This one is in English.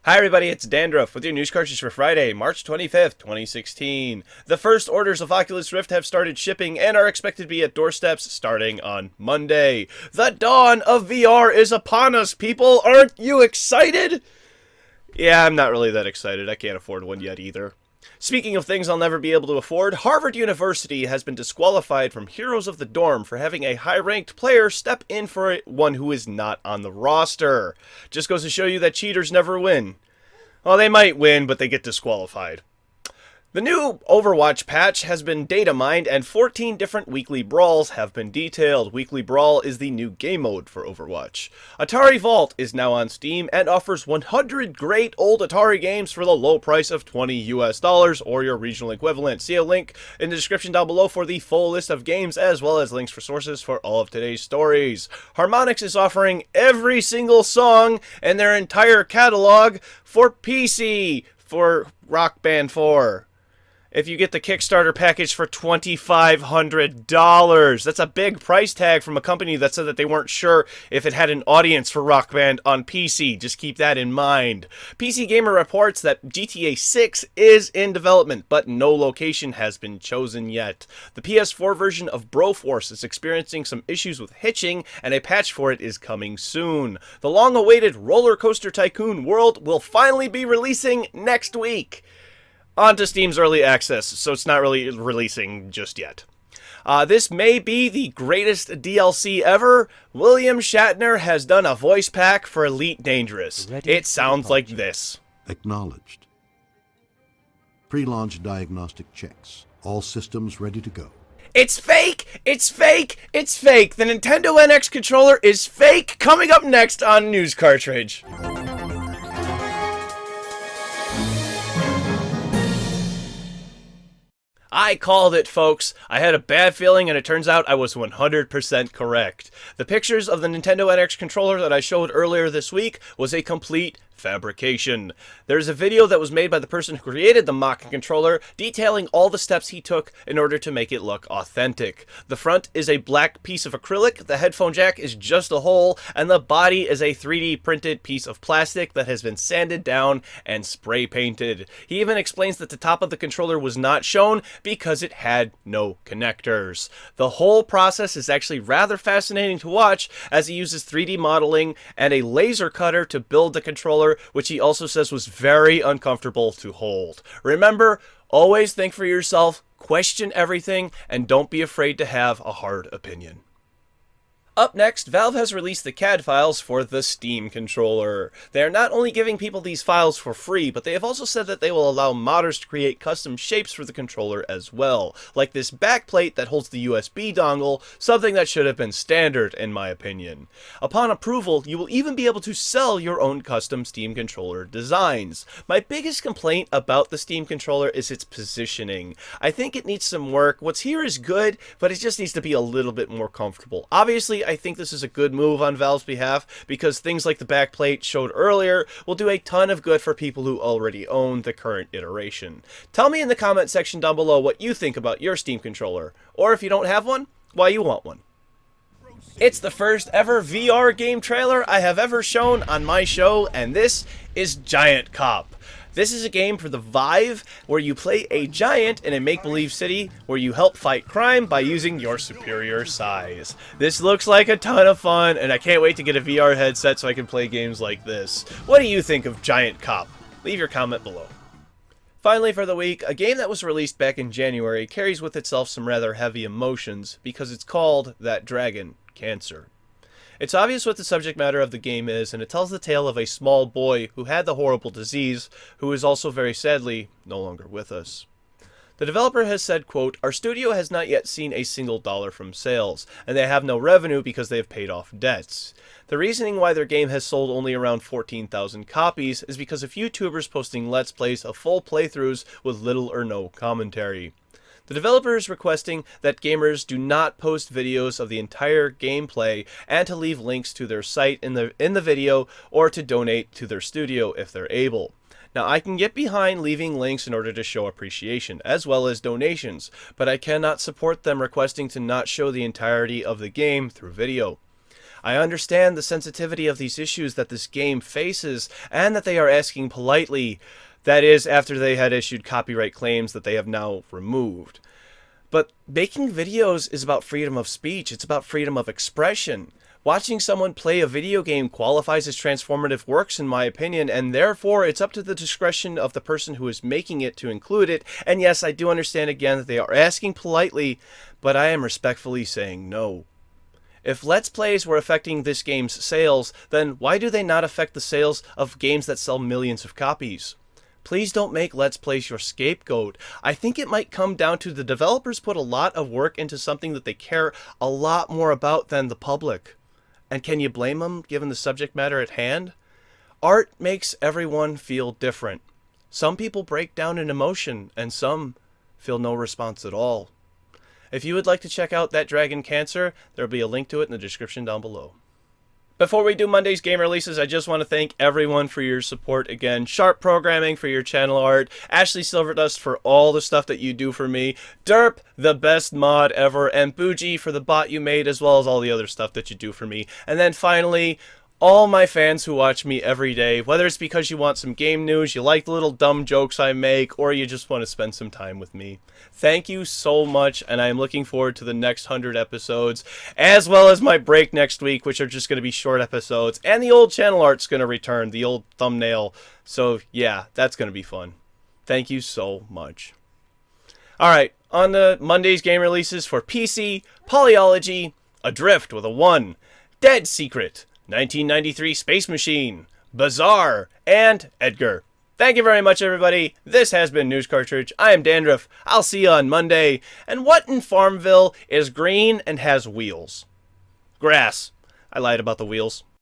Hi everybody, it's Dandruff with your news cartridge for Friday, March 25th, 2016. The first orders of Oculus Rift have started shipping and are expected to be at doorsteps starting on Monday. The dawn of VR is upon us, people! Aren't you excited? Yeah, I'm not really that excited. I can't afford one yet either. Speaking of things I'll never be able to afford, Harvard University has been disqualified from Heroes of the Dorm for having a high-ranked player step in for one who is not on the roster. Just goes to show you that cheaters never win. Well, they might win, but they get disqualified. The new Overwatch patch has been data mined and 14 different weekly brawls have been detailed. Weekly Brawl is the new game mode for Overwatch. Atari Vault is now on Steam and offers 100 great old Atari games for the low price of $20 US or your regional equivalent. See a link in the description down below for the full list of games as well as links for sources for all of today's stories. Harmonix is offering every single song in their entire catalog for PC for Rock Band 4. If you get the Kickstarter package for $2,500. That's a big price tag from a company that said that they weren't sure if it had an audience for Rock Band on PC. Just keep that in mind. PC Gamer reports that GTA 6 is in development, but no location has been chosen yet. The PS4 version of Broforce is experiencing some issues with hitching, and a patch for it is coming soon. The long-awaited Roller Coaster Tycoon World will finally be releasing next week. Onto Steam's early access, so it's not really releasing just yet. This may be the greatest DLC ever. William Shatner has done a voice pack for Elite Dangerous. It sounds like this. Acknowledged. Pre-launch diagnostic checks. All systems ready to go. It's fake! It's fake! It's fake! The Nintendo NX controller is fake! Coming up next on News Cartridge. I called it, folks. I had a bad feeling, and it turns out I was 100% correct. The pictures of the Nintendo NX controller that I showed earlier this week was a complete fabrication. There's a video that was made by the person who created the mock controller detailing all the steps he took in order to make it look authentic. The front is a black piece of acrylic, the headphone jack is just a hole, and the body is a 3D printed piece of plastic that has been sanded down and spray painted. He even explains that the top of the controller was not shown because it had no connectors. The whole process is actually rather fascinating to watch as he uses 3D modeling and a laser cutter to build the controller, which he also says was very uncomfortable to hold. Remember, always think for yourself, question everything, and don't be afraid to have a hard opinion. Up next, Valve has released the CAD files for the Steam controller. They are not only giving people these files for free, but they have also said that they will allow modders to create custom shapes for the controller as well, like this backplate that holds the USB dongle, something that should have been standard in my opinion. Upon approval, you will even be able to sell your own custom Steam controller designs. My biggest complaint about the Steam controller is its positioning. I think it needs some work. What's here is good, but it just needs to be a little bit more comfortable. Obviously, I think this is a good move on Valve's behalf because things like the backplate showed earlier will do a ton of good for people who already own the current iteration. Tell me in the comment section down below what you think about your Steam controller, or if you don't have one, why you want one. It's the first ever VR game trailer I have ever shown on my show, and this is Giant Cop. This is a game for the Vive where you play a giant in a make-believe city where you help fight crime by using your superior size. This looks like a ton of fun, and I can't wait to get a VR headset so I can play games like this. What do you think of Giant Cop? Leave your comment below. Finally for the week, a game that was released back in January carries with itself some rather heavy emotions because it's called That Dragon, Cancer. It's obvious what the subject matter of the game is, and it tells the tale of a small boy who had the horrible disease, who is also very sadly no longer with us. The developer has said, quote, "Our studio has not yet seen a single dollar from sales, and they have no revenue because they have paid off debts. The reasoning why their game has sold only around 14,000 copies is because of YouTubers posting Let's Plays of full playthroughs with little or no commentary. The developer is requesting that gamers do not post videos of the entire gameplay and to leave links to their site in the video or to donate to their studio if they're able. Now, I can get behind leaving links in order to show appreciation, as well as donations, but I cannot support them requesting to not show the entirety of the game through video. I understand the sensitivity of these issues that this game faces, and that they are asking politely. That is, after they had issued copyright claims that they have now removed. But making videos is about freedom of speech. It's about freedom of expression. Watching someone play a video game qualifies as transformative works, in my opinion, and therefore it's up to the discretion of the person who is making it to include it. And yes, I do understand again that they are asking politely, but I am respectfully saying no. If Let's Plays were affecting this game's sales, then why do they not affect the sales of games that sell millions of copies? Please don't make Let's Plays your scapegoat. I think it might come down to the developers put a lot of work into something that they care a lot more about than the public. And can you blame them, given the subject matter at hand? Art makes everyone feel different. Some people break down in emotion, and some feel no response at all. If you would like to check out That Dragon Cancer, there will be a link to it in the description down below. Before we do Monday's game releases, I just want to thank everyone for your support again. SharpProgramming for your channel art. Ashley Silverdust for all the stuff that you do for me. Derp, the best mod ever. And Bougie for the bot you made, as well as all the other stuff that you do for me. And then finally, all my fans who watch me every day, whether it's because you want some game news, you like the little dumb jokes I make, or you just want to spend some time with me. Thank you so much, and I am looking forward to the next 100 episodes, as well as my break next week, which are just going to be short episodes, and the old channel art's going to return, the old thumbnail. So yeah, that's going to be fun. Thank you so much. Alright, on to Monday's game releases for PC, Polyology, Adrift with a 1, Dead Secret, 1993 Space Machine, Bazaar, and Edgar. Thank you very much, everybody. This has been News Cartridge. I am Dandruff. I'll see you on Monday. And what in Farmville is green and has wheels? Grass. I lied about the wheels.